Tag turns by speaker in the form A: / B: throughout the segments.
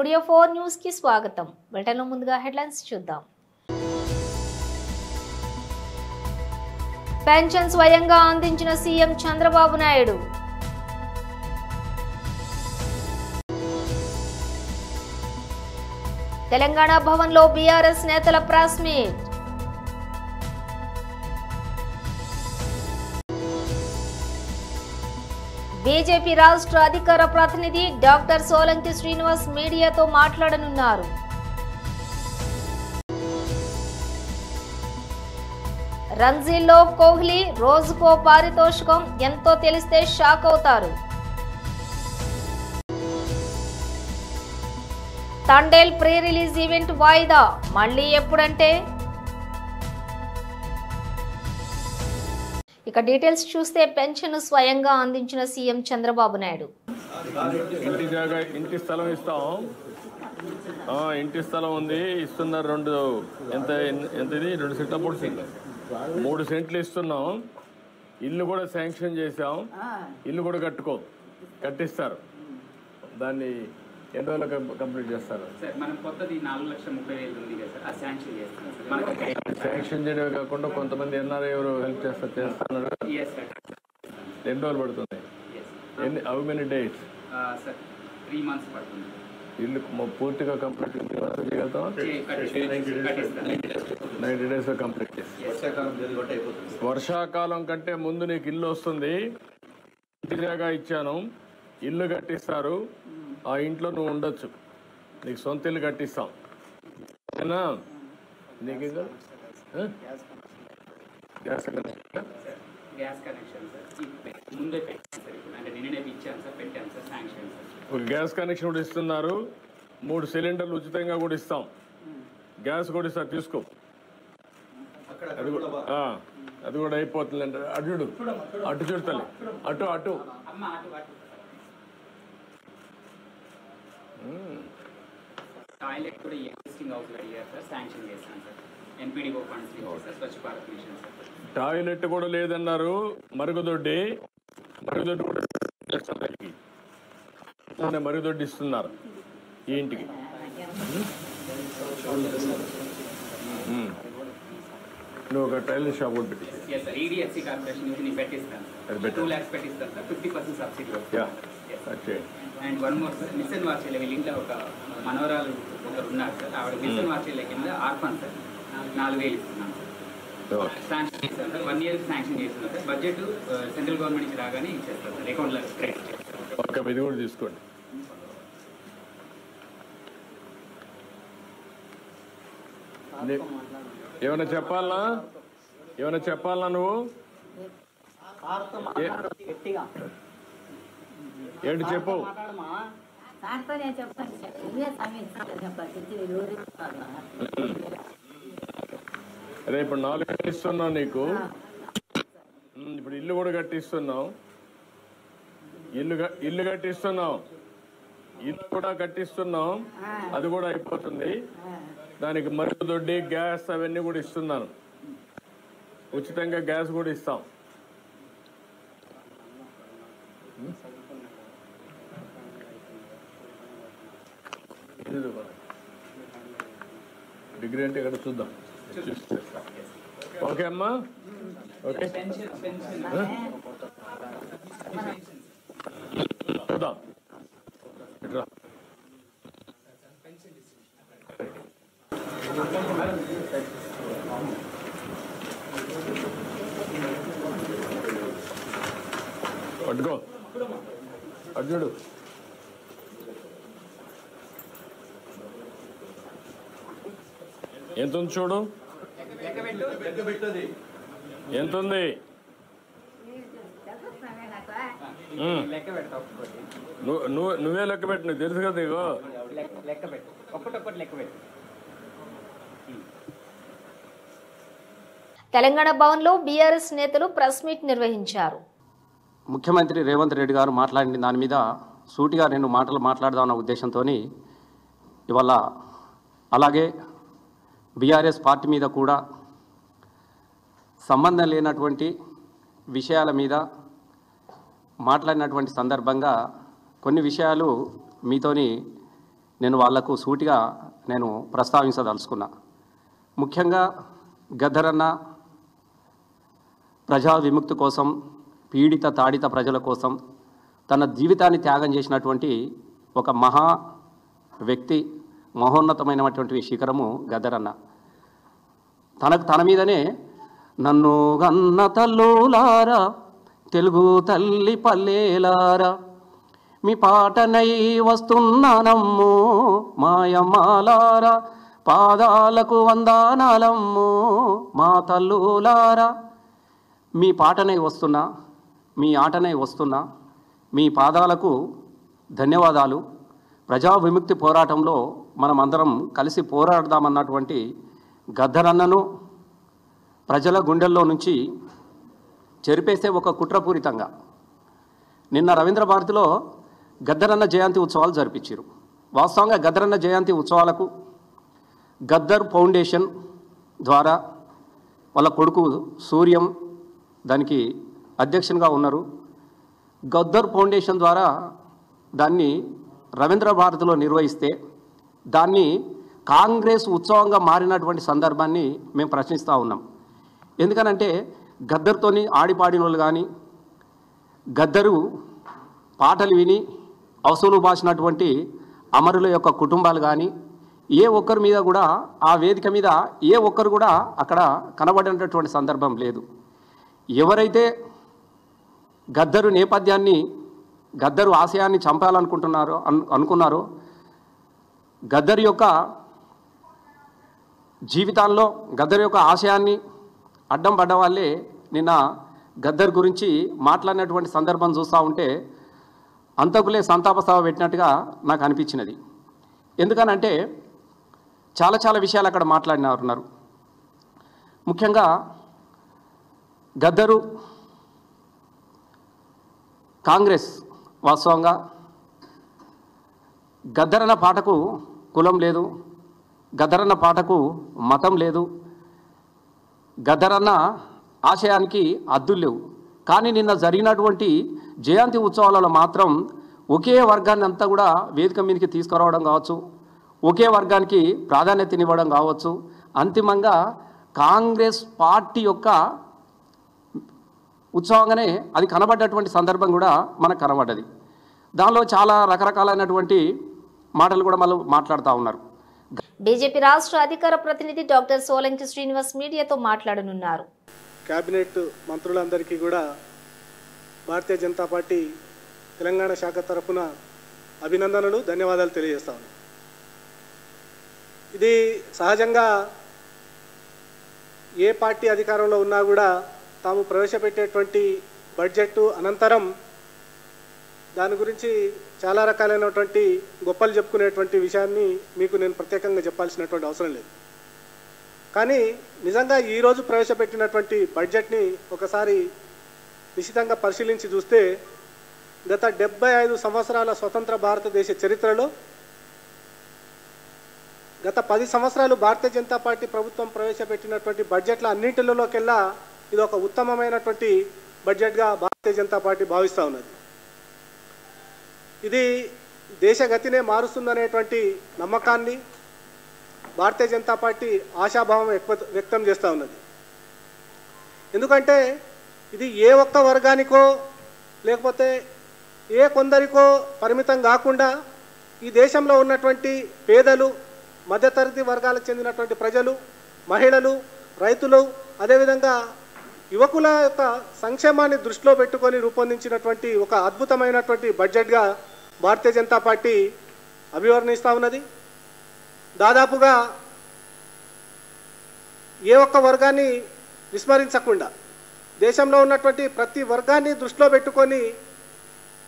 A: Studio 4 news కి స్వాగతం. బులెటిన్లో ముందుగా హెడ్లైన్స్ చూద్దాం. పెన్షన్ స్వయంగా అందించిన సీఎం చంద్రబాబు నాయుడు. తెలంగాణ భవన్లో బీఆర్ఎస్ నేతల ప్రెస్ మీట్. బీజేపీ రాష్ట్ర అధికార ప్రతినిధి డాక్టర్ సోలంకి శ్రీనివాస్ మీడియాతో మాట్లాడనున్నారు. రంజీల్లో కోహ్లీ రోజుకో పారితోషికం ఎంతో తెలిస్తే షాక్ అవుతారు. తండేల్ ప్రీ రిలీజ్ ఈవెంట్ వాయిదా మళ్ళీ ఎప్పుడంటే? ఇక డీటెయిల్స్ చూస్తే పెన్షన్ స్వయంగా అందించిన సీఎం చంద్రబాబు నాయుడు.
B: ఇంటి స్థలం ఇస్తాం, ఇంటి స్థలం ఉంది ఇస్తున్నారు. ఎంతది 2 సెంట్ల 3 సెంట్లు ఇస్తున్నాం. ఇల్లు కూడా శాంక్షన్ చేసాం. ఇల్లు కూడా కట్టిస్తారు. దాన్ని ఎన్ని రోజులు కంప్లీట్ చేస్తారు? శాంక్షన్ చేయడమే కాకుండా కొంతమంది ఎన్ఆర్ఐ ఎవరు హెల్ప్ చేస్తున్నారు. 2 రోజులు పడుతుంది. How many days?
C: 3 months పడుతుంది.
B: ఇల్లు పూర్తిగా కంప్లీట్ చేయగలుగుతాం. 90 days కంప్లీట్ చేసి వర్షాకాలం కంటే ముందు నీకు ఇల్లు వస్తుంది. ఇంటి జాగా ఇచ్చాను, ఇల్లు కట్టిస్తారు. ఆ ఇంట్లో నువ్వు ఉండొచ్చు. నీకు సొంత ఇల్లు కట్టిస్తాం. ఓకేనా? నీకు గ్యాస్ కనెక్షన్ కూడా ఇస్తున్నారు. 3 సిలిండర్లు ఉచితంగా కూడా ఇస్తాం. గ్యాస్ కూడా ఇస్తారు, తీసుకో. అది కూడా అయిపోతుంది. అంటే అటు చూడాలి. అటు
C: టాయిలెట్ కూడా ఎగ్జిస్టింగ్ హౌస్ అడిగారు సార్, శాంక్షన్ చేస్తాను sir. MPDO funds sir, Swachh Bharat machine sir.
B: Toilet కూడా లేదన్నారు. మరుగుదొడ్డి కూడా మరుగుదొడ్డి ఇస్తున్నారు ఈ ఇంటికి. నువ్వు ఒక టైలర్ షాప్ కూడా పెట్టి
C: ఈడిఎఫ్సి కార్పొరేషన్ నుంచి నేను పెట్టిస్తాను. 2 lakhs పెట్టిస్తాను sir. 50% subsidy. And 1 more sir, machine వార్షిల వీళ్ళ ఇంట్లో ఒక మనవరాలు ఒకరు ఉన్నారు సార్. ఆవిడ మిషన్ వార్షిల కింద ఆర్ఫన్ సార్ 4,000 ఇస్తున్నాను సార్. శాంక్షన్ చేస్తాను సార్. 1 year శాంక్షన్ చేస్తున్నాను సార్. బడ్జెట్ సెంట్రల్ గవర్నమెంట్ నుంచి రాగానే ఇచ్చేస్తాను సార్. అకౌంట్లో క్రెడిట్ చేస్తాను.
B: ఓకే, ఇది కూడా తీసుకోండి. ఏమైనా చెప్పాలా నువ్వు? ఏంటి చెప్పు. అదే ఇప్పుడు 4 ఇస్తున్నావు నీకు. ఇప్పుడు ఇల్లు కూడా కట్టిస్తున్నావు. ఇల్లు కట్టిస్తున్నావు. ఇల్లు కూడా కట్టిస్తున్నాం. అది కూడా అయిపోతుంది. దానికి మరుగుదొడ్డి, గ్యాస్ అవన్నీ కూడా ఇస్తున్నాను. ఉచితంగా గ్యాస్ కూడా ఇస్తాం. డిగ్రీ అంటే ఇక్కడ చూద్దాం. ఓకే అమ్మా, ఓకే చూద్దాం. పట్టుకో, అర్జుడు. ఎంత ఉంది చూడు. ఎంత ఉంది? నువ్వే లెక్క పెట్టు. నీకు తెలుసు కదా. ఇగో
A: తెలంగాణ భవన్లో బీఆర్ఎస్ నేతలు ప్రెస్ మీట్ నిర్వహించారు.
D: ముఖ్యమంత్రి రేవంత్ రెడ్డి గారు మాట్లాడిన దాని మీద సూటిగా 2 మాటలు మాట్లాడదామన్న ఉద్దేశంతో ఇవాళ, అలాగే బీఆర్ఎస్ పార్టీ మీద కూడా సంబంధం లేనటువంటి విషయాల మీద మాట్లాడినటువంటి సందర్భంగా కొన్ని విషయాలు మీతోని నేను వాళ్లకు సూటిగా నేను ప్రస్తావించదలుచుకున్నా. ముఖ్యంగా గద్దరన్న ప్రజా విముక్తి కోసం, పీడిత తాడిత ప్రజల కోసం తన జీవితాన్ని త్యాగం చేసినటువంటి ఒక మహా వ్యక్తి, మహోన్నతమైనటువంటి శిఖరము గద్దరన్న. తన మీదనే నన్ను గన్న తల్లులారా, తెలుగు తల్లి పల్లెలారా, మీ పాటనై వస్తున్నానమ్ము మాయమ్మాలారా, పాదాలకు వందనాలమ్ము మా తల్లులారా. మీ పాటనై వస్తున్నా, మీ ఆటనై వస్తున్నా, మీ పాదాలకు ధన్యవాదాలు. ప్రజా విముక్తి పోరాటంలో మనమందరం కలిసి పోరాడదామన్నటువంటి గద్దరన్నను ప్రజల గుండెల్లో నుంచి చెరిపేసే ఒక కుట్రపూరితంగా నిన్న రవీంద్ర భారతిలో గద్దరన్న జయంతి ఉత్సవాలు జరిపించారు. వాస్తవంగా గద్దరన్న జయంతి ఉత్సవాలకు గద్దర్ ఫౌండేషన్ ద్వారా వాళ్ళ కొడుకు సూర్యం దానికి అధ్యక్షునిగా ఉన్నారు. గద్దర్ ఫౌండేషన్ ద్వారా దాన్ని రవీంద్ర భారతిలో నిర్వహిస్తే దాన్ని కాంగ్రెస్ ఉత్సవంగా మారినటువంటి సందర్భాన్ని మేము ప్రశ్నిస్తూ ఉన్నాం. ఎందుకనంటే గద్దర్తోని ఆడిపాడిన వాళ్ళు కానీ, గద్దరు పాటలు విని అవసూలు బాసినటువంటి అమరుల యొక్క కుటుంబాలు కానీ ఏ ఒక్కరి మీద కూడా, ఆ వేదిక మీద ఏ ఒక్కరు కూడా అక్కడ కనబడినటువంటి సందర్భం లేదు. ఎవరైతే గద్దరు నేపథ్యాన్ని, గద్దరు ఆశయాన్ని అనుకున్నారో గద్దరు యొక్క జీవితాల్లో గద్దరు యొక్క ఆశయాన్ని అడ్డం పడ్డ వాళ్ళే నిన్న గద్దర్ గురించి మాట్లాడినటువంటి సందర్భం చూస్తూ ఉంటే అంతకులే సంతాప సభ పెట్టినట్టుగా నాకు అనిపించినది. ఎందుకనంటే చాలా విషయాలు అక్కడ మాట్లాడినారు. ముఖ్యంగా గద్దరు కాంగ్రెస్ వాస్తవంగా గద్దరన్న పాటకు కులం లేదు, గద్దరన్న పాటకు మతం లేదు, గద్దరన్న ఆశయానికి అద్దులు లేవు. కానీ నిన్న జరిగినటువంటి జయంతి ఉత్సవాలలో మాత్రం ఒకే వర్గాన్ని అంతా కూడా వేదిక మీదకి తీసుకురావడం కావచ్చు, ఒకే వర్గానికి ప్రాధాన్యతనివ్వడం కావచ్చు, అంతిమంగా కాంగ్రెస్ పార్టీ యొక్క ఉత్సవంగానే అది కనబడ్డటువంటి సందర్భం కూడా మనకు కనబడ్డది. దానిలో చాలా రకరకాలైనటువంటి మాటలు కూడా మనం మాట్లాడుతూ ఉన్నారు.
A: బీజేపీ రాష్ట్ర అధికార ప్రతినిధి డాక్టర్ సోలంకి శ్రీనివాస్ మీడియాతో మాట్లాడనున్నారు.
E: కేబినెట్ మంత్రులందరికీ కూడా భారతీయ జనతా పార్టీ తెలంగాణ శాఖ తరఫున అభినందనలు, ధన్యవాదాలు తెలియజేస్తాను. ఇది సహజంగా ఏ పార్టీ అధికారంలో ఉన్నా కూడా తాము ప్రవేశపెట్టేటువంటి బడ్జెట్ అనంతరం దాని గురించి చాలా రకాలైనటువంటి గొప్పలు చెప్పుకునేటువంటి విషయాన్ని మీకు నేను ప్రత్యేకంగా చెప్పాల్సినటువంటి అవసరం లేదు. కానీ నిజంగా ఈరోజు ప్రవేశపెట్టినటువంటి బడ్జెట్ని ఒకసారి నిశితంగా పరిశీలించి చూస్తే గత 75 సంవత్సరాల స్వతంత్ర భారతదేశ చరిత్రలో గత 10 సంవత్సరాలు భారతీయ జనతా పార్టీ ప్రభుత్వం ప్రవేశపెట్టినటువంటి బడ్జెట్ల అన్నింటిలోకెల్లా ఇది ఒక ఉత్తమమైనటువంటి బడ్జెట్గా భారతీయ జనతా పార్టీ భావిస్తూ ఉన్నది. ఇది దేశగతినే మారుస్తుందనేటువంటి నమ్మకాన్ని భారతీయ జనతా పార్టీ ఆశాభావం వ్యక్తం చేస్తూ ఉన్నది. ఎందుకంటే ఇది ఏ ఒక్క వర్గానికో లేకపోతే ఏ కొందరికో పరిమితం కాకుండా ఈ దేశంలో ఉన్నటువంటి పేదలు, మధ్యతరగతి వర్గాలకు చెందినటువంటి ప్రజలు, మహిళలు, రైతులు, అదేవిధంగా యువకుల యొక్క సంక్షేమాన్ని దృష్టిలో పెట్టుకొని రూపొందించినటువంటి ఒక అద్భుతమైనటువంటి బడ్జెట్గా భారతీయ జనతా పార్టీ అభివర్ణిస్తూ ఉన్నది. దాదాపుగా ఏ ఒక్క వర్గాన్ని విస్మరించకుండా దేశంలో ఉన్నటువంటి ప్రతి వర్గాన్ని దృష్టిలో పెట్టుకొని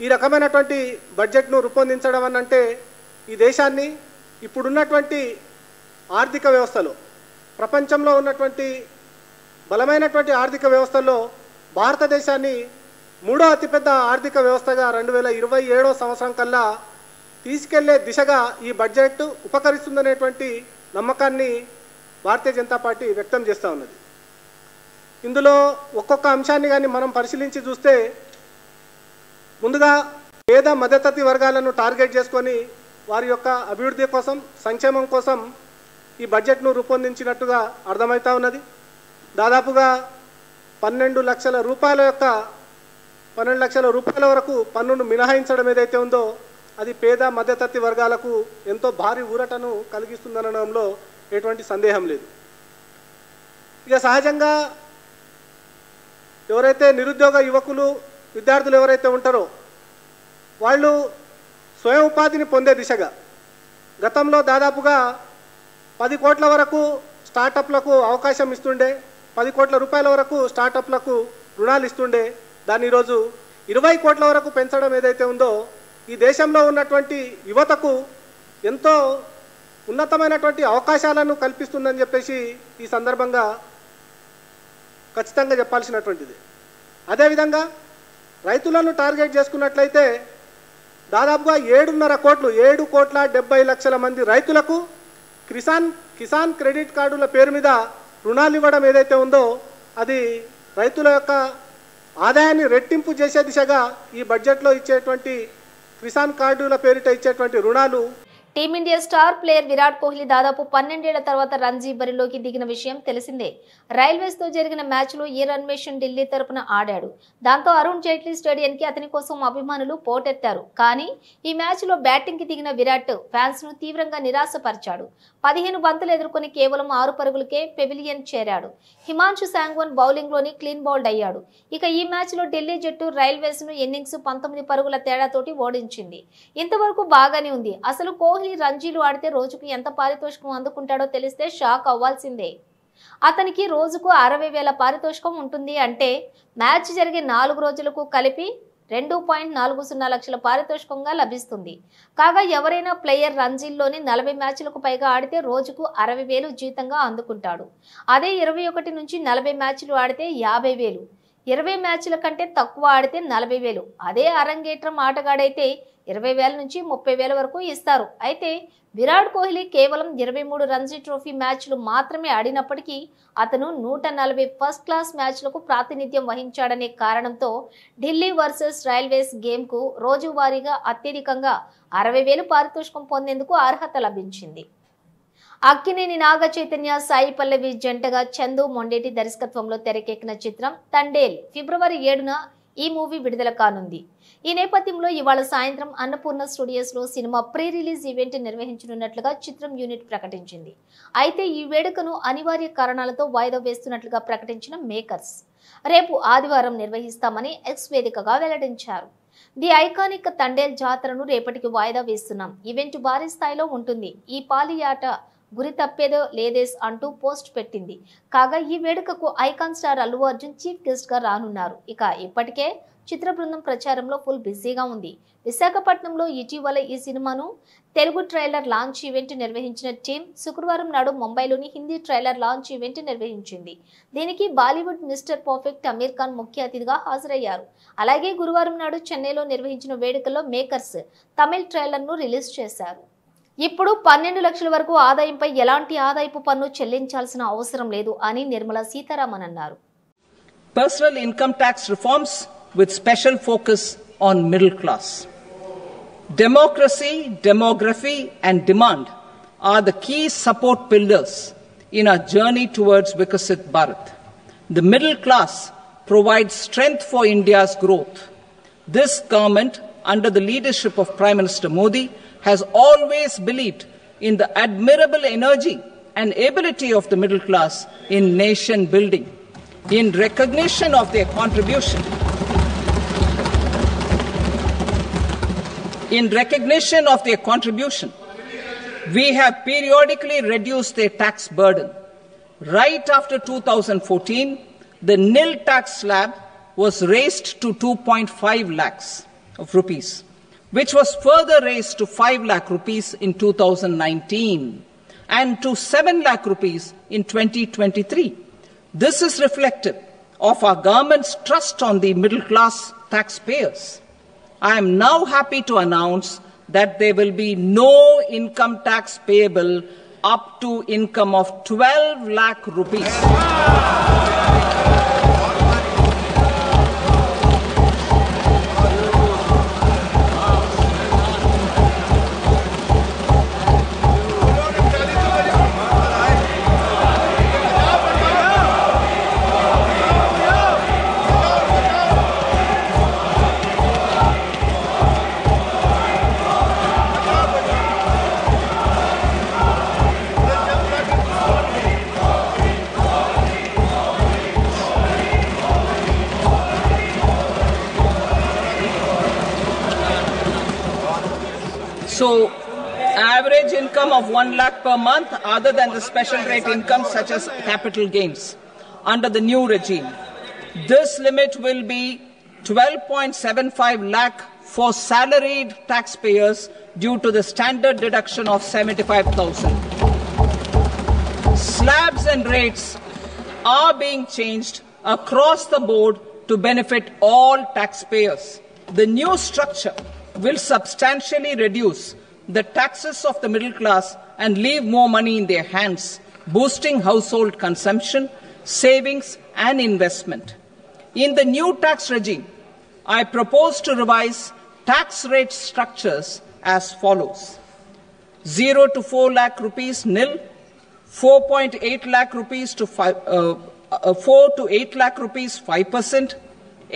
E: ఈ రకమైనటువంటి బడ్జెట్ను రూపొందించడం అనంటే ఈ దేశాన్ని ఇప్పుడున్నటువంటి ఆర్థిక వ్యవస్థలో, ప్రపంచంలో ఉన్నటువంటి బలమైనటువంటి ఆర్థిక వ్యవస్థల్లో భారతదేశాన్ని 3వ అతిపెద్ద ఆర్థిక వ్యవస్థగా 2027వ సంవత్సరం కల్లా తీసుకెళ్లే దిశగా ఈ బడ్జెట్ ఉపకరిస్తుందనేటువంటి నమ్మకాన్ని భారతీయ జనతా పార్టీ వ్యక్తం చేస్తూ ఉన్నది. ఇందులో ఒక్కొక్క అంశాన్ని కానీ మనం పరిశీలించి చూస్తే ముందుగా పేద మధ్యతరగతి వర్గాలను టార్గెట్ చేసుకొని వారి యొక్క అభివృద్ధి కోసం, సంక్షేమం కోసం ఈ బడ్జెట్ను రూపొందించినట్టుగా అర్థమవుతా ఉన్నది. దాదాపుగా 12 లక్షల రూపాయల వరకు పన్నును మినహాయించడం ఏదైతే ఉందో అది పేద మధ్యతరగతి వర్గాలకు ఎంతో భారీ ఊరటను కలిగిస్తుందనడంలో ఎటువంటి సందేహం లేదు. ఇక సహజంగా ఎవరైతే నిరుద్యోగ యువకులు, విద్యార్థులు ఎవరైతే ఉంటారో వాళ్ళు స్వయం ఉపాధిని పొందే దిశగా గతంలో దాదాపుగా 10 కోట్ల వరకు స్టార్టప్లకు అవకాశం ఇస్తుండే, 10 కోట్ల రూపాయల వరకు స్టార్టప్లకు రుణాలు ఇస్తుండే. దాన్ని ఈరోజు 20 కోట్ల వరకు పెంచడం ఏదైతే ఉందో ఈ దేశంలో ఉన్నటువంటి యువతకు ఎంతో ఉన్నతమైనటువంటి అవకాశాలను కల్పిస్తుందని చెప్పేసి ఈ సందర్భంగా ఖచ్చితంగా చెప్పాల్సినటువంటిది. అదేవిధంగా రైతులను టార్గెట్ చేసుకున్నట్లయితే దాదాపుగా 7,70,00,000 మంది రైతులకు కిసాన్ క్రెడిట్ కార్డుల పేరు మీద రుణాలు ఇవ్వడం ఏదైతే ఉందో అది రైతుల యొక్క ఆదాయాన్ని రెట్టింపు చేసే దిశగా ఈ బడ్జెట్లో ఇచ్చేటువంటి కిసాన్ కార్డుల పేరిట ఇచ్చేటువంటి రుణాలు.
A: Team India star player Virat Kohli దాదాపు 12 ఏళ్ల తర్వాత రంజీ బరిలోకి దిగిన విషయం తెలిసిందే. రైల్వేస్ తో జరిగిన మ్యాచ్ లో ఈ రన్మేషన్ ఢిల్లీ తరపున ఆడాడు. దాంతో అరుణ్ జైట్లీ స్టేడియానికి అతని కోసం అభిమానులు పోటెత్తారు. కానీ ఈ మ్యాచ్ లో బ్యాటింగ్ కి దిగిన విరాట్ ఫ్యాన్స్ ను తీవ్రంగా నిరాశపరిచాడు. 15 బంతులు ఎదుర్కొని కేవలం 6 పరుగులకే పెవిలియన్ చేరాడు. హిమాంశు సాంగ్వన్ బౌలింగ్ లోని క్లీన్ బౌల్డ్ అయ్యాడు. ఇక ఈ మ్యాచ్ లో ఢిల్లీ జట్టు రైల్వేస్ ను ఇన్నింగ్స్ 19 పరుగుల తేడాతోటి ఓడించింది. ఇంతవరకు బాగానే ఉంది. అసలు కోహ్లీ రంజీలు ఆడితే రోజుకు ఎంత పారితోషికం అందుకుంటాడో తెలిస్తే షాక్ అవ్వాల్సిందే. అతనికి రోజుకు 60,000 పారితోషికం ఉంటుంది. అంటే మ్యాచ్ జరిగే 4 రోజులకు కలిపి 2.40 లక్షల పారితోషికంగా లభిస్తుంది. కాగా ఎవరైనా ప్లేయర్ రంజీల్లోని 40 మ్యాచ్లకు పైగా ఆడితే రోజుకు 60,000 జీతంగా అందుకుంటాడు. అదే 21 నుంచి 40 మ్యాచ్లు ఆడితే 50,000, 20 మ్యాచ్ల కంటే తక్కువ ఆడితే 40,000. అదే అరంగేట్రం ఆటగాడైతే 20,000 నుంచి 30,000 వరకు ఇస్తారు. అయితే విరాట్ కోహ్లీ కేవలం 23 రంజీ ట్రోఫీ మ్యాచ్లు మాత్రమే ఆడినప్పటికీ అతను 140 ఫస్ట్ క్లాస్ మ్యాచ్లకు ప్రాతినిధ్యం వహించాడనే కారణంతో ఢిల్లీ వర్సెస్ రైల్వేస్ గేమ్కు రోజువారీగా అత్యధికంగా 60,000 పారితోషికం పొందేందుకు అర్హత లభించింది. అక్కినేని నాగ చైతన్య, సాయి పల్లవి జంటగా చందు మొండేటి దర్శకత్వంలో తెరకెక్కిన చిత్రం తండేల్ ఫిబ్రవరి 7న ఈ మూవీ విడుదల కానుంది. ఈ నేపథ్యంలో ఇవాళ సాయంత్రం అన్నపూర్ణ స్టూడియోస్ లో సినిమా ప్రీ రిలీజ్ ఈవెంట్ నిర్వహించనున్నట్లుగా చిత్రం యూనిట్ ప్రకటించింది. అయితే ఈ వేడుకను అనివార్య కారణాలతో వాయిదా వేస్తున్నట్లుగా ప్రకటించిన మేకర్స్ రేపు ఆదివారం నిర్వహిస్తామని ఎక్స్ వేదికగా వెల్లడించారు. ది ఐకానిక్ తండేల్ జాతరను రేపటికి వాయిదా వేస్తున్నాం. ఈవెంట్ భారీ స్థాయిలో ఉంటుంది. ఈ పాలియాట గురి తప్పేదో లేదేస్ అంటూ పోస్ట్ పెట్టింది. కాగా ఈ వేడుకకు icon star Allu Arjun chief guest గా రానున్నారు. ఇక ఇప్పటికే చిత్ర బృందం ప్రచారంలో ఫుల్ బిజీగా ఉంది. విశాఖపట్నంలో ఇటీవల ఈ సినిమాను తెలుగు ట్రైలర్ లాంచ్ ఈవెంట్ నిర్వహించిన టీం శుక్రవారం నాడు ముంబైలోని హిందీ ట్రైలర్ లాంచ్ ఈవెంట్ నిర్వహించింది. దీనికి బాలీవుడ్ మిస్టర్ పర్ఫెక్ట్ అమీర్ ఖాన్ ముఖ్య అతిథిగా హాజరయ్యారు. అలాగే గురువారం నాడు చెన్నైలో నిర్వహించిన వేడుకల్లో మేకర్స్ తమిళ ట్రైలర్ ను రిలీజ్ చేశారు. ఇప్పుడు 12 లక్షల వరకు ఆదాయంపై ఎలాంటి ఆదాయపు పన్ను చెల్లించాల్సిన అవసరం లేదు అని నిర్మలా సీతారామన్ అన్నారు.
F: Personal income tax reforms with special focus on middle class. Democracy, demography and demand are the key support pillars in our journey towards Vikasit Bharat. The middle class provides strength for India's growth. This government, under the leadership of Prime Minister Modi, has always believed in the admirable energy and ability of the middle class in nation building. In recognition of their contribution, we have periodically reduced their tax burden. Right after 2014, the nil tax slab was raised to 2.5 lakhs of rupees, which was further raised to 5 lakh rupees in 2019 and to 7 lakh rupees in 2023. This is reflective of our government's trust on the middle class taxpayers. I am now happy to announce that there will be no income tax payable up to income of 12 lakh rupees. So, average income of 1 lakh per month other than the special rate income such as capital gains under the new regime. This limit will be 12.75 lakh for salaried taxpayers due to the standard deduction of 75,000. Slabs and rates are being changed across the board to benefit all taxpayers. The new structure will substantially reduce the taxes of the middle class and leave more money in their hands, boosting household consumption, savings and investment. In the new tax regime, I propose to revise tax rate structures as follows. 0 to 4 lakh rupees nil, 4.8 lakh rupees to 4 to 8 lakh rupees 5%,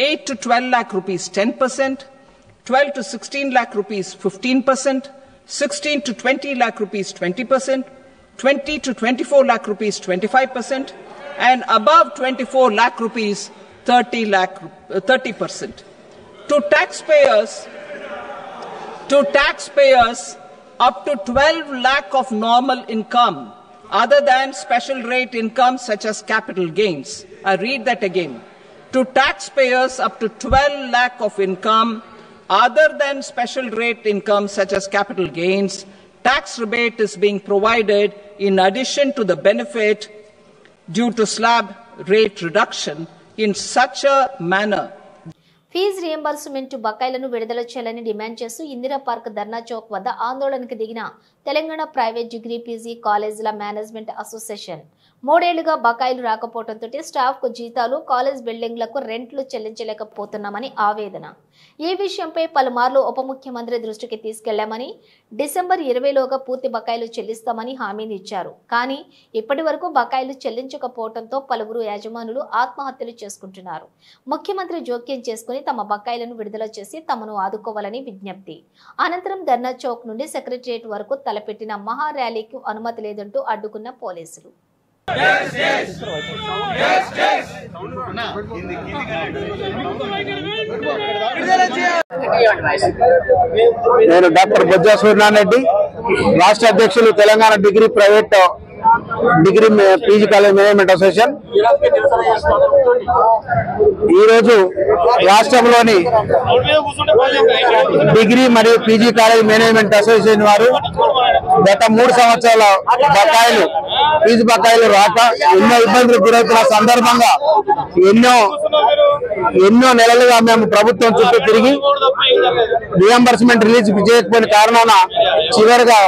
F: 8 to 12 lakh rupees 10%, 12 to 16 lakh rupees 15%, 16 to 20 lakh rupees 20%, 20 to 24 lakh rupees 25%, and above 24 lakh rupees 30%. To taxpayers up to 12 lakh of normal income other than special rate income such as capital gains. I read that again. To taxpayers up to 12 lakh of income other than special rate income such as capital gains, tax rebate is being provided in addition to the benefit due to slab rate reduction in such a manner.
A: Fees reimbursement బకాయిలను విడుదల చేయాలని demand చేస్తూ Indira park ధర్నా చౌక్ వద్ద ఆందోళనకు దిగిన Telangana private degree PG కాలేజీల management association. 3 ఏళ్లుగా బకాయిలు రాకపోవడంతో స్టాఫ్కు జీతాలు, కాలేజ్ బిల్డింగ్లకు రెంట్లు చెల్లించలేకపోతున్నామని ఆవేదన. ఈ విషయంపై పలుమార్లు ఉప ముఖ్యమంత్రి దృష్టికి తీసుకెళ్లామని, డిసెంబర్ 20లోగా పూర్తి బకాయిలు చెల్లిస్తామని హామీని ఇచ్చారు. కానీ ఇప్పటి వరకు బకాయిలు చెల్లించకపోవడంతో పలువురు యాజమానులు ఆత్మహత్యలు చేసుకుంటున్నారు. ముఖ్యమంత్రి జోక్యం చేసుకుని తమ బకాయిలను విడుదల చేసి తమను ఆదుకోవాలని విజ్ఞప్తి. అనంతరం ధర్నా చౌక్ నుండి సెక్రటరియట్ వరకు తలపెట్టిన మహా ర్యాలీకి అనుమతి లేదంటూ అడ్డుకున్న పోలీసులు.
G: నేను డాక్టర్ బొజ్జా సూర్యనారాయణ రెడ్డి, రాష్ట్ర అధ్యక్షులు Telangana degree private degree PG college management association. ఈరోజు రాష్ట్రంలోని డిగ్రీ మరియు పీజీ కాలేజ్ మేనేజ్మెంట్ అసోసియేషన్ వారు గత 3 సంవత్సరాల బకాయిలు, ఫీజు బకాయిలు రాక ఎన్నో ఇబ్బందులకు గురవుతున్న సందర్భంగా ఎన్నో నెలలుగా మేము ప్రభుత్వం చుట్టూ తిరిగి రియంబర్స్మెంట్ రిలీజ్ చేయకపోయిన కారణాన చివరిగా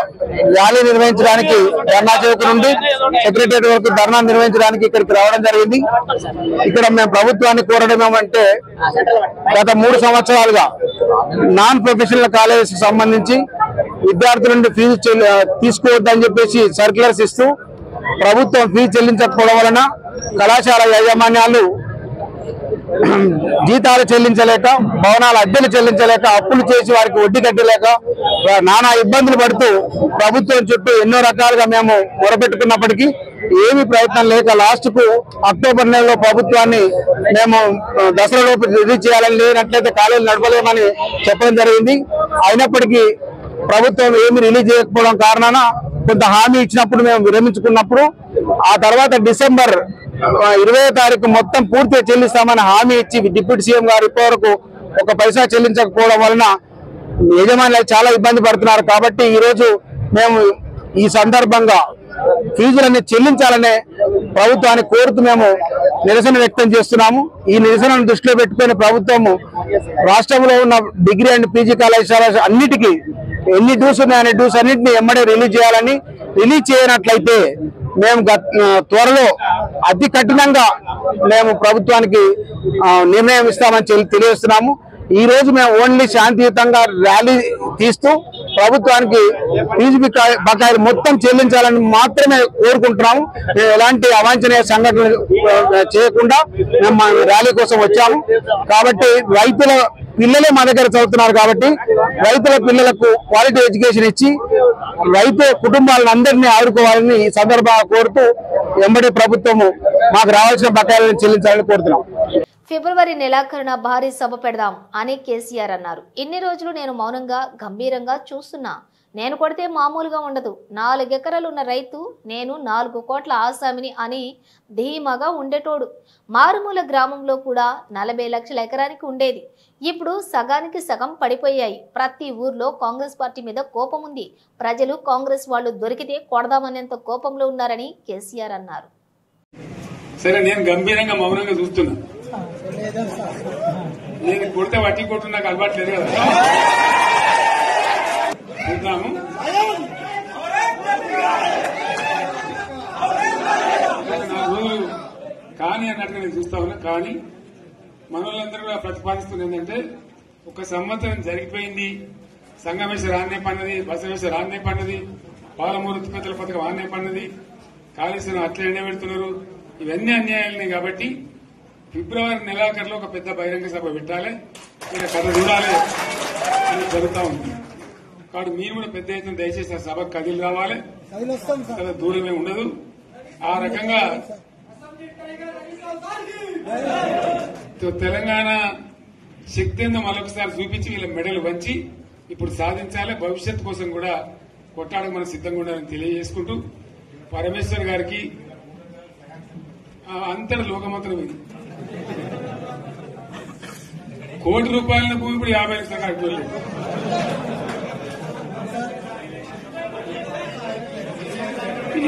G: ర్యాలీ నిర్వహించడానికి ధర్నా చౌక్ నుండి సెక్రటరియట్ వరకు ధర్నా నిర్వహించడానికి ఇక్కడికి రావడం జరిగింది. ఇక్కడ మేము ప్రభుత్వాన్ని కోరడం ఏమంటే, గత 3 సంవత్సరాలుగా నాన్ ప్రొఫెషనల్ కాలేజెస్ సంబంధించి విద్యార్థుల నుండి ఫీజు తీసుకోవద్దని చెప్పేసి సర్క్యులర్స్ ఇస్తూ ప్రభుత్వం ఫీజు చెల్లించకపోవడం వలన కళాశాల యాజమాన్యాలు జీతాలు చెల్లించలేక, భవనాల అద్దెలు చెల్లించలేక, అప్పులు చేసి వారికి వడ్డీ కట్టలేక నానా ఇబ్బందులు పడుతూ ప్రభుత్వం చుట్టూ ఎన్నో రకాలుగా మేము మొరపెట్టుకున్నప్పటికీ ఏమీ ప్రయత్నం లేక లాస్ట్ కు అక్టోబర్ నెలలో ప్రభుత్వాన్ని మేము దసరాలోపు రిలీజ్ చేయాలని, లేనట్లయితే కాలేజీలు నడపలేమని చెప్పడం జరిగింది. అయినప్పటికీ ప్రభుత్వం ఏమి రిలీజ్ చేయకపోవడం కారణాన కొంత హామీ ఇచ్చినప్పుడు మేము విరమించుకున్నప్పుడు, ఆ తర్వాత డిసెంబర్ 20వ తారీఖు మొత్తం పూర్తిగా చెల్లిస్తామని హామీ ఇచ్చి డిప్యూటీ సీఎం గారు ఇప్పటివరకు 1 పైసా చెల్లించకపోవడం వలన యజమానులు చాలా ఇబ్బంది పడుతున్నారు. కాబట్టి ఈరోజు మేము ఈ సందర్భంగా ఫీజులన్నీ చెల్లించాలనే ప్రభుత్వాన్ని కోరుతూ మేము నిరసన వ్యక్తం చేస్తున్నాము. ఈ నిరసనను దృష్టిలో పెట్టుకుని ప్రభుత్వము రాష్ట్రంలో ఉన్న డిగ్రీ అండ్ పీజీ కళాశాల అన్నిటికీ ఎన్ని డ్యూస్ ఉన్నాయనే డ్యూస్ అన్నింటినీ ఎమ్మడే రిలీజ్ చేయాలని, రిలీజ్ చేయనట్లయితే మేము త్వరలో అతి కఠినంగా మేము ప్రభుత్వానికి నిర్ణయం ఇస్తామని తెలియజేస్తున్నాము. ఈ రోజు మేము ఓన్లీ శాంతియుతంగా ర్యాలీ తీస్తూ ప్రభుత్వానికి ఫీజు బకాయిలు మొత్తం చెల్లించాలని మాత్రమే కోరుకుంటున్నాము. మేము ఎలాంటి అవాంఛనీయ సంఘటనలు చేయకుండా మేము ర్యాలీ కోసం వచ్చాము. కాబట్టి రైతుల పిల్లలే మా దగ్గర చదువుతున్నారు కాబట్టి రైతుల పిల్లలకు క్వాలిటీ ఎడ్యుకేషన్ ఇచ్చి రైతు కుటుంబాలను అందరినీ ఆదుకోవాలని ఈ సందర్భంగా కోరుతూ ఎంబడి ప్రభుత్వము మాకు రావాల్సిన బకాయిలను చెల్లించాలని కోరుతున్నాం.
A: ఫిబ్రవరి నెలాఖరున భారీ సభ పెడదాం అని కేసీఆర్ అన్నారు. ఇన్ని రోజులు నేను మౌనంగా గంభీరంగా చూస్తున్నా. నేను కొడితే మామూలుగా ఉండదు. 4 ఎకరాలు ఉన్న రైతు నేను 4 కోట్ల ఆసామిని అని ధీమాగా ఉండేటోడు. మారుమూల గ్రామంలో కూడా 40 లక్షల ఎకరానికి ఉండేది. ఇప్పుడు సగానికి సగం పడిపోయాయి. ప్రతి ఊర్లో కాంగ్రెస్ పార్టీ మీద కోపం ఉంది. ప్రజలు కాంగ్రెస్ వాళ్ళు దొరికితే కొడదామనేంత కోపంలో ఉన్నారని కేసీఆర్ అన్నారు.
H: సరే, నేను గంభీరంగా మౌనంగా చూస్తున్నా. నేను కొడితే వట్టి కొట్టు నాకు అలవాటు లేదు కదా. చూద్దాము. రోజులు కానీ అన్నట్టుగా నేను చూస్తా ఉన్నా. కానీ మనోళ్ళందరూ కూడా ప్రతిపాదిస్తున్న ఏంటంటే, ఒక సంవత్సరం జరిగిపోయింది, సంగమేశ్వర ఆన్నే పన్నది, బసవేశ్వర ఆన్నే పన్నది, పాలమూరు ఉత్పత్తుల పథకం ఆన్నే పన్నది, కాళేశ్వరం అట్లే ఎండబెడుతున్నారు. ఇవన్నీ అన్యాయాలనే. కాబట్టి ఫిబ్రవరి నెలాఖరులో ఒక పెద్ద బహిరంగ సభ పెట్టాలి, ఇక్కడ కథ చూడాలి అని జరుగుతూ ఉంది. కాబట్టి మీరు కూడా పెద్ద ఎత్తున దయచేసి ఆ సభకు కదిలి రావాలి. కదా దూరమే ఉండదు. ఆ రకంగా తెలంగాణ శక్తి ఏందో మరొకసారి చూపించి వీళ్ళ మెడలు వంచి ఇప్పుడు సాధించాలి. భవిష్యత్తు కోసం కూడా కొట్టాడకు మనం సిద్ధంగా ఉండాలని తెలియజేసుకుంటూ, పరమేశ్వర్ గారికి అంతటి లోకమంత్రం ఇది. కోటి రూపాయల భూమి ఇప్పుడు 50 లక్షల కట్టలేదు.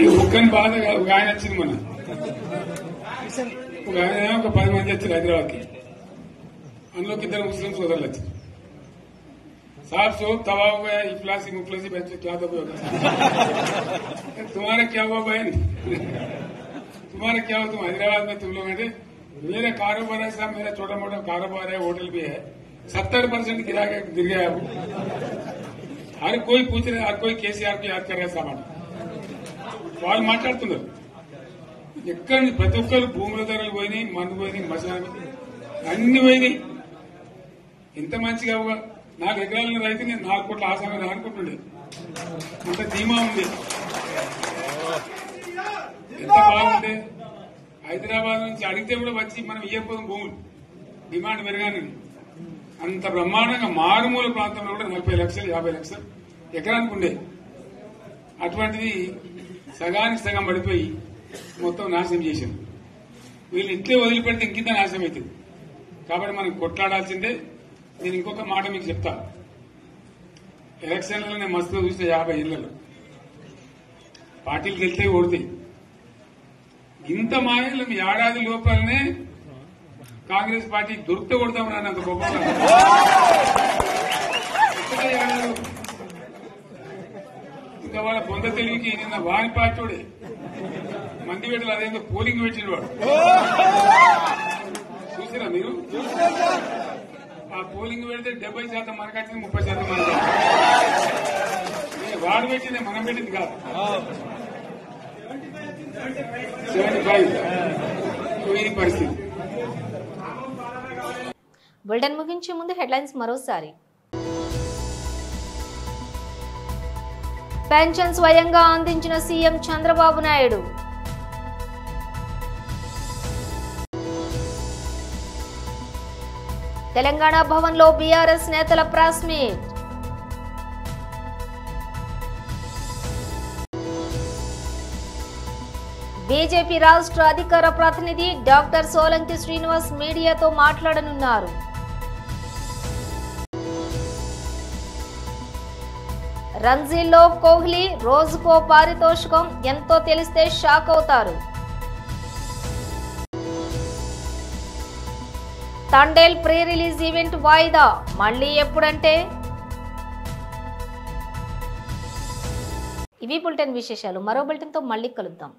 H: ఈ ఒక్కని బాధ ఒక ఆయన వచ్చింది, మన ఒక ఆయన ఒక 10 మంది వచ్చారు హైదరాబాద్కి. అందులోకి 2 ముస్లిం సోదరులు వచ్చారు. साहब सोप तवा हो गया, इफलासी मुफलसी बच्चे क्या दबे होगा. तुम्हारा क्या हुआ बहन, तुम्हारा क्या हुआ. तुम हैदराबाद में तुम लोग हैं. मेरा कारोबार है साहब, मेरा छोटा मोटा कारोबार है, होटल भी है. 70% गिर गया. हर कोई पूछ रहे, हर कोई केसीआर को याद कर रहा है सामान. వాళ్ళు మాట్లాడుతున్నారు. ఎక్కడ ప్రతి ఒక్కరు భూముల ధరలు పోయినాయి, మందు పోయినాయి, మసాలా అన్ని పోయినాయి. ఎంత మంచిగా 4 ఎకరాల రైతు నేను 4 కోట్ల ఆసామని అనుకుంటుండే. అంత ధీమా ఉంది. ఎంత బాగుంటే హైదరాబాద్ నుంచి అడిగితే కూడా వచ్చి మనం ఇయ్యకపోదాం భూములు, డిమాండ్ పెరగాలని. అంత బ్రహ్మాండంగా మారుమూల ప్రాంతంలో కూడా 40 లక్షలు 50 లక్షలు ఎకరానికి ఉండే. అటువంటిది సగానికి సగం పడిపోయి మొత్తం నాశనం చేశాం. వీళ్ళు ఇట్లే వదిలిపెడితే ఇంకింత నాశనం అవుతుంది. కాబట్టి మనం కొట్లాడాల్సిందే. నేను ఇంకొక మాట మీకు చెప్తా. ఎలక్షన్లలో నేను మస్తుగా చూస్తే 50 ఇళ్లలో పార్టీలు గెలితే ఓడితే ఇంత మాయలు ఏడాది లోపలనే కాంగ్రెస్ పార్టీ దొరికితే కొడతాం రానంత గొప్పగా. ఇంకా వాళ్ళ పొంద తెలివికి నిన్న వారి పార్టీ మంది పెట్టలు అదేందో పోలింగ్ పెట్టిన వాడు చూసిరా మీరు. ఆ పోలింగ్ పెడితే 70% మనకు వచ్చింది, 30% మనకు. వాడు పెట్టింది మనం పెట్టింది కాదు. 75 ఈ పరిస్థితి.
A: బులెటిన్ ముగించే ముందు హెడ్లైన్స్ మరోసారి. పెన్షన్ స్వయంగా అందించిన సీఎం చంద్రబాబు నాయుడు. తెలంగాణ భవన్లో బీఆర్ఎస్ నేతల ప్రెస్ మీట్. బీజేపీ రాష్ట్ర అధికార ప్రతినిధి డాక్టర్ సోలంకి శ్రీనివాస్ మీడియాతో మాట్లాడనున్నారు. రంజీల్లో కోహ్లీ రోజుకో పారితోషికం, ఎంతో తెలిస్తే షాక్ అవుతారు. తండేల్ ప్రీ రిలీజ్ ఈవెంట్ వాయిదా, మళ్ళీ ఎప్పుడంటే? ఇవి బులెటిన్ విశేషాలు. మరో బులెటిన్తో మళ్ళీ కలుద్దాం.